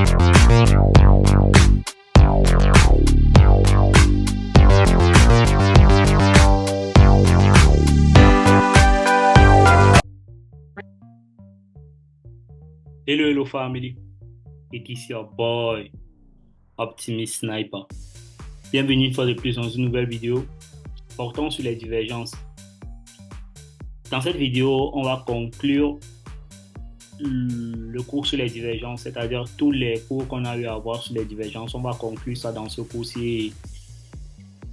Hello, hello family. It is your boy, Optimist Sniper. Bienvenue une fois de plus dans une nouvelle vidéo portant sur les divergences. Dans cette vidéo, on va conclure le cours sur les divergences, c'est-à-dire tous les cours qu'on a eu à voir sur les divergences. On va conclure ça dans ce cours-ci.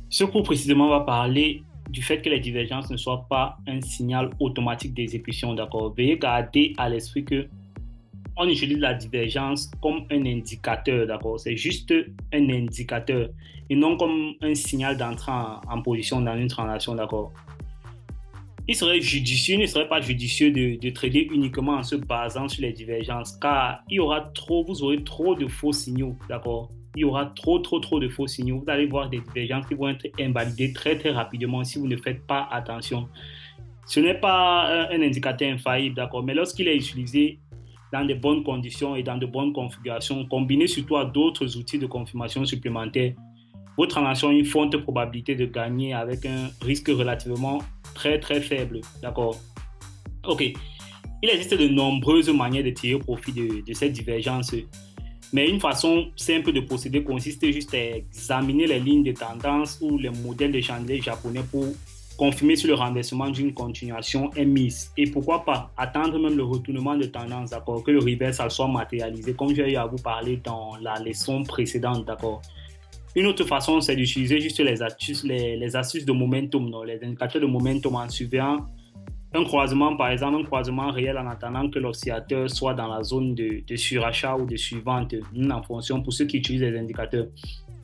Ce cours précisément va parler du fait que les divergences ne soient pas un signal automatique d'exécution, d'accord? Veuillez garder à l'esprit que on utilise la divergence comme un indicateur, d'accord? C'est juste un indicateur et non comme un signal d'entrée en position dans une transaction, d'accord? Il ne serait pas judicieux de trader uniquement en se basant sur les divergences, car vous aurez trop de faux signaux, d'accord? Il y aura trop de faux signaux. Vous allez voir des divergences qui vont être invalidées très rapidement si vous ne faites pas attention. Ce n'est pas un indicateur infaillible, d'accord? Mais lorsqu'il est utilisé dans de bonnes conditions et dans de bonnes configurations, combiné surtout à d'autres outils de confirmation supplémentaires, vos transactions ont une forte probabilité de gagner avec un risque relativement très faible. D'accord? Ok. Il existe de nombreuses manières de tirer profit de cette divergence. Mais une façon simple de procéder consiste juste à examiner les lignes de tendance ou les modèles de chandelier japonais pour confirmer sur le renversement d'une continuation émise. Et pourquoi pas attendre même le retournement de tendance, d'accord, que le reversal soit matérialisé, comme j'ai eu à vous parler dans la leçon précédente, d'accord. Une autre façon, c'est d'utiliser juste les astuces de momentum, non, les indicateurs de momentum en suivant un croisement, par exemple, un croisement réel en attendant que l'oscillateur soit dans la zone de surachat ou de suivante, en fonction pour ceux qui utilisent les indicateurs.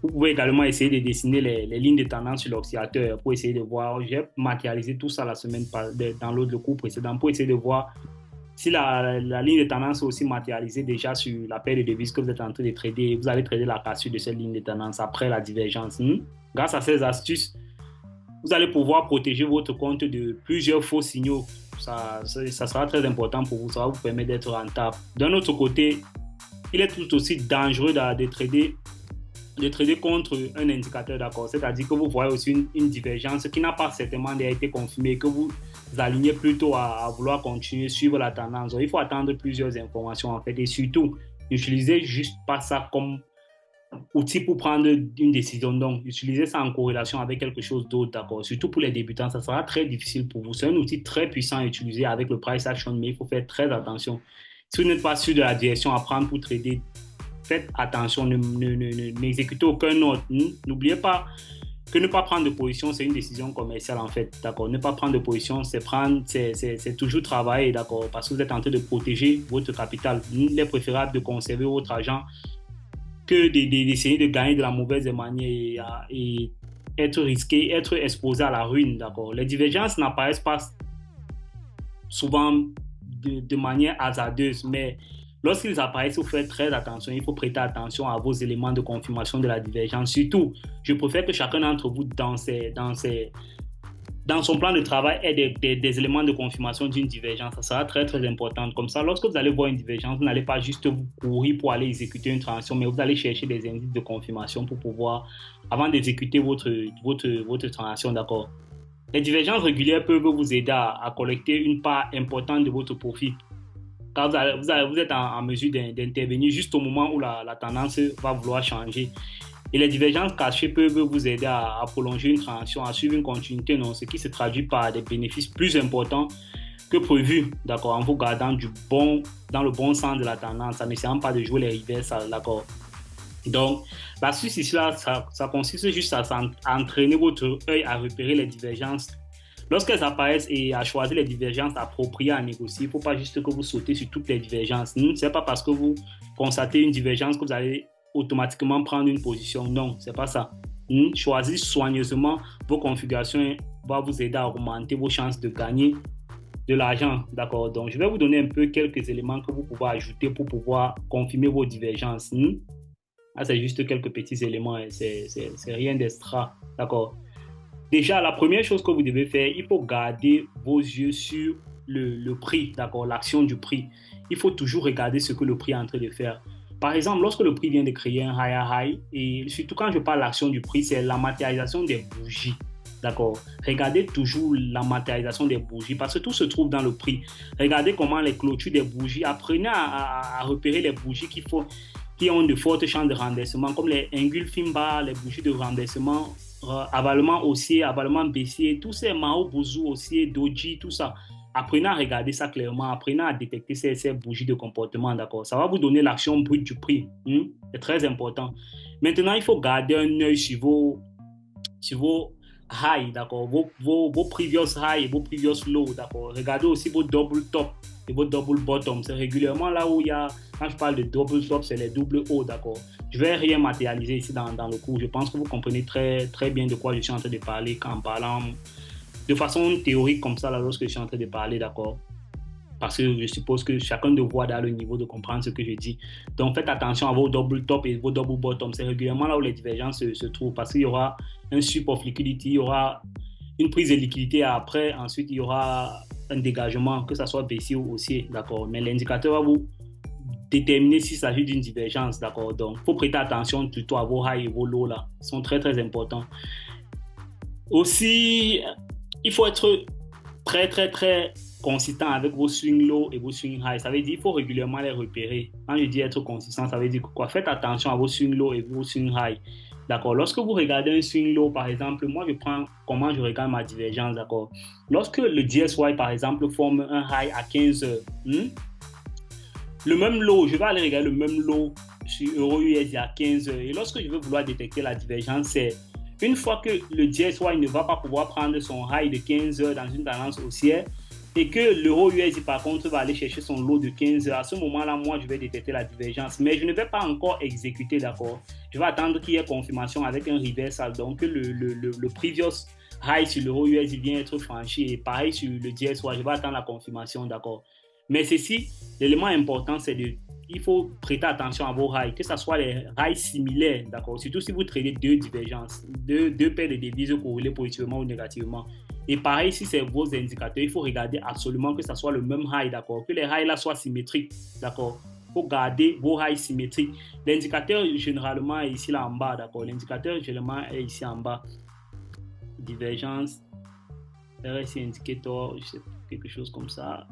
Vous pouvez également essayer de dessiner les lignes de tendance sur l'oscillateur pour essayer de voir. J'ai matérialisé tout ça la semaine dans l'autre cours précédent pour essayer de voir si la ligne de tendance est aussi matérialisée déjà sur la paire de devises que vous êtes en train de trader. Vous allez trader la cassure de cette ligne de tendance après la divergence. Grâce à ces astuces, vous allez pouvoir protéger votre compte de plusieurs faux signaux. Ça sera très important pour vous. Ça va vous permettre d'être rentable. D'un autre côté, il est tout aussi dangereux de trader contre un indicateur, d'accord? C'est-à-dire que vous voyez aussi une divergence qui n'a pas certainement été confirmée, que vous alignez plutôt à vouloir continuer, suivre la tendance. Donc, il faut attendre plusieurs informations en fait. Et surtout, n'utilisez juste pas ça comme outil pour prendre une décision. Donc, utilisez ça en corrélation avec quelque chose d'autre, d'accord? Surtout pour les débutants, ça sera très difficile pour vous. C'est un outil très puissant à utiliser avec le price action, mais il faut faire très attention. Si vous n'êtes pas sûr de la direction à prendre pour trader, faites attention, n'exécutez aucun ordre. N'oubliez pas que ne pas prendre de position, c'est une décision commerciale en fait, d'accord? Ne pas prendre de position, c'est toujours travailler, d'accord? Parce que vous êtes en train de protéger votre capital. Il est préférable de conserver votre argent que d'essayer de gagner de la mauvaise manière et être risqué, être exposé à la ruine, d'accord? Les divergences n'apparaissent pas souvent de manière hasardeuse, mais lorsqu'ils apparaissent, il faut faire très attention. Il faut prêter attention à vos éléments de confirmation de la divergence. Surtout, je préfère que chacun d'entre vous, dans son plan de travail, ait des éléments de confirmation d'une divergence. Ça sera très important. Comme ça, lorsque vous allez voir une divergence, vous n'allez pas juste vous courir pour aller exécuter une transaction, mais vous allez chercher des indices de confirmation pour pouvoir, avant d'exécuter votre transaction, d'accord? Les divergences régulières peuvent vous aider à collecter une part importante de votre profit, car vous êtes en mesure d'intervenir juste au moment où la tendance va vouloir changer. Et les divergences cachées peuvent vous aider à prolonger une transaction, à suivre une continuité, non, ce qui se traduit par des bénéfices plus importants que prévu, d'accord, en vous gardant dans le bon sens de la tendance, en n'essayant pas de jouer les reverses, d'accord. Donc, l'astuce ici, ça consiste juste à entraîner votre œil à repérer les divergences lorsqu'elles apparaissent et à choisir les divergences appropriées à négocier. Il ne faut pas juste que vous sautez sur toutes les divergences. Ce n'est pas parce que vous constatez une divergence que vous allez automatiquement prendre une position. Non, ce n'est pas ça. Choisir soigneusement vos configurations va vous aider à augmenter vos chances de gagner de l'argent. D'accord? Donc, je vais vous donner un peu quelques éléments que vous pouvez ajouter pour pouvoir confirmer vos divergences. Là, c'est juste quelques petits éléments. C'est rien d'extra. D'accord? Déjà, la première chose que vous devez faire, il faut garder vos yeux sur le prix, d'accord, l'action du prix. Il faut toujours regarder ce que le prix est en train de faire. Par exemple, lorsque le prix vient de créer un higher high, et surtout quand je parle de l'action du prix, c'est la matérialisation des bougies. D'accord. Regardez toujours la matérialisation des bougies parce que tout se trouve dans le prix. Regardez comment les clôtures des bougies. Apprenez à repérer les bougies qui ont de fortes chances de renversement, comme les engulfing bars, les bougies de renversement, avalement haussier, avalement baissier, tous ces Mao Bozu haussier, Doji, tout ça. Apprenez à regarder ça clairement, apprenez à détecter ces bougies de comportement, d'accord? Ça va vous donner l'action brute du prix. C'est très important. Maintenant, il faut garder un œil sur vos high, d'accord? Vos previous high et vos previous low, d'accord? Regardez aussi vos double top et vos double bottom. C'est régulièrement là où il y a, quand je parle de double top, c'est les double haut, d'accord? Je vais rien matérialiser ici dans le cours. Je pense que vous comprenez très, très bien de quoi je suis en train de parler en parlant de façon théorique comme ça, là, lorsque je suis en train de parler, d'accord? Parce que je suppose que chacun de vous a le niveau de comprendre ce que je dis. Donc, faites attention à vos double top et vos double bottom. C'est régulièrement là où les divergences se trouvent parce qu'il y aura un sweep of liquidity, il y aura une prise de liquidité après, ensuite il y aura un dégagement, que ce soit baissier ou haussier, d'accord? Mais l'indicateur va vous déterminer s'il s'agit d'une divergence, d'accord? Donc, il faut prêter attention plutôt à vos high et vos low là. Ils sont très, très importants. Aussi, il faut être très, très, très consistant avec vos swing low et vos swing high. Ça veut dire qu'il faut régulièrement les repérer. Quand je dis être consistant, ça veut dire quoi? Faites attention à vos swing low et vos swing high. D'accord. Lorsque vous regardez un swing low, par exemple, moi, je prends comment je regarde ma divergence, d'accord. Lorsque le DSY, par exemple, forme un high à 15 heures, le même low, je vais aller regarder le même low sur Euro-USD à 15 heures. Et lorsque je veux vouloir détecter la divergence, c'est une fois que le DSY ne va pas pouvoir prendre son high de 15 heures dans une tendance haussière et que l'Euro-USD, par contre, va aller chercher son lot de 15 heures, à ce moment-là, moi, je vais détecter la divergence. Mais je ne vais pas encore exécuter, d'accord? Je vais attendre qu'il y ait confirmation avec un reversal. Donc, le previous high sur l'Euro-USD vient être franchi. Et pareil sur le DSY, je vais attendre la confirmation, d'accord? Mais ceci, l'élément important, c'est il faut prêter attention à vos highs, que ce soit les highs similaires, d'accord? Surtout si vous tradez deux divergences, deux paires de devises corrélées positivement ou négativement. Et pareil, si c'est vos indicateurs, il faut regarder absolument que ce soit le même high, d'accord? Que les highs là soient symétriques, d'accord? Il faut garder vos highs symétriques. L'indicateur généralement est ici là en bas, d'accord? L'indicateur généralement est ici en bas. Divergence, RSI indicator, je sais, quelque chose comme ça.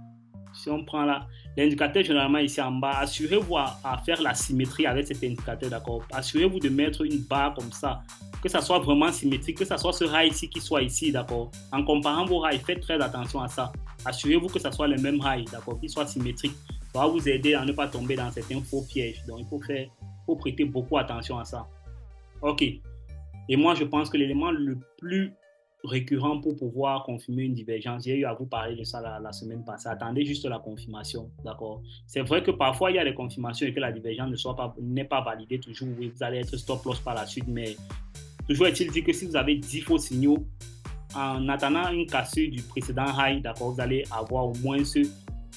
Si on prend là, l'indicateur généralement ici en bas, assurez-vous à faire la symétrie avec cet indicateur, d'accord? Assurez-vous de mettre une barre comme ça, que ça soit vraiment symétrique, que ça soit ce high ici qui soit ici, d'accord? En comparant vos highs, faites très attention à ça. Assurez-vous que ça soit le même high, d'accord? Qu'il soit symétrique. Ça va vous aider à ne pas tomber dans certains faux pièges. Donc, il faut prêter beaucoup attention à ça. OK. Et moi, je pense que l'élément le plus récurrent pour pouvoir confirmer une divergence. J'ai eu à vous parler de ça la semaine passée. Attendez juste la confirmation, d'accord? C'est vrai que parfois, il y a des confirmations et que la divergence n'est pas validée toujours. Oui, vous allez être stop loss par la suite, mais toujours est-il dit que si vous avez 10 faux signaux, en attendant une cassure du précédent high, d'accord, vous allez avoir au moins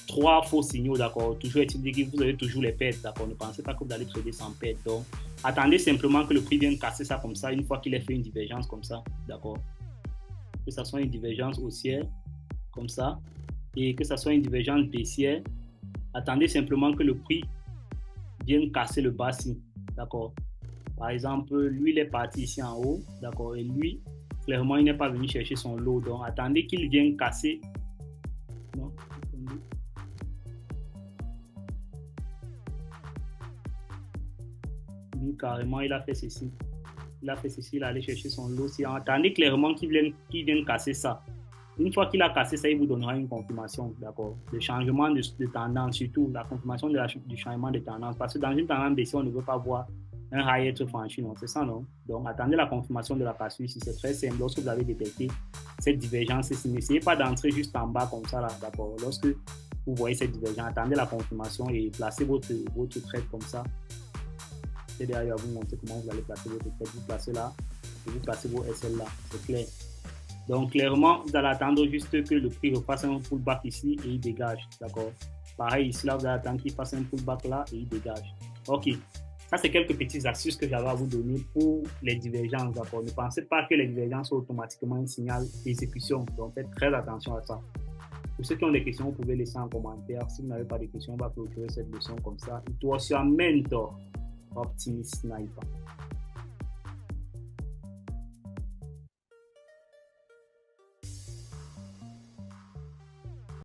3 faux signaux, d'accord? Toujours est-il dit que vous avez toujours les pertes, d'accord? Ne pensez pas que vous allez trader sans perte. Donc, attendez simplement que le prix vienne casser ça comme ça, une fois qu'il ait fait une divergence comme ça, d'accord? Que ça soit une divergence haussière, comme ça, et que ça soit une divergence baissière, attendez simplement que le prix vienne casser le bas-ci, d'accord? Par exemple, lui, il est parti ici en haut, d'accord? Et lui, clairement, il n'est pas venu chercher son lot, donc attendez qu'il vienne casser. Non, attendez. Lui, carrément, il a fait ceci. Il a fait ceci, il a allé chercher son lot. Attendez clairement qu'il vienne casser ça. Une fois qu'il a cassé ça, il vous donnera une confirmation, d'accord? Le changement de tendance, surtout la confirmation du changement de tendance. Parce que dans une tendance baissière, on ne veut pas voir un high être franchi, non? C'est ça, non? Donc, attendez la confirmation de la cassure ici. C'est très simple. Lorsque vous avez détecté cette divergence, n'essayez pas d'entrer juste en bas comme ça, là, d'accord? Lorsque vous voyez cette divergence, attendez la confirmation et placez votre trade comme ça. C'est derrière vous montrer comment vous allez placer votre tête. Vous placez là et vous placez vos SL là. C'est clair. Donc, clairement, vous allez attendre juste que le prix refasse un pullback ici et il dégage. D'accord? Pareil, ici, là, vous allez attendre qu'il fasse un pullback là et il dégage. OK. Ça, c'est quelques petites astuces que j'avais à vous donner pour les divergences. D'accord? Ne pensez pas que les divergences sont automatiquement un signal d'exécution. Donc, faites très attention à ça. Pour ceux qui ont des questions, vous pouvez laisser en commentaire. Si vous n'avez pas de questions, on va clôturer cette leçon comme ça. It was your mentor, Optimist Sniper.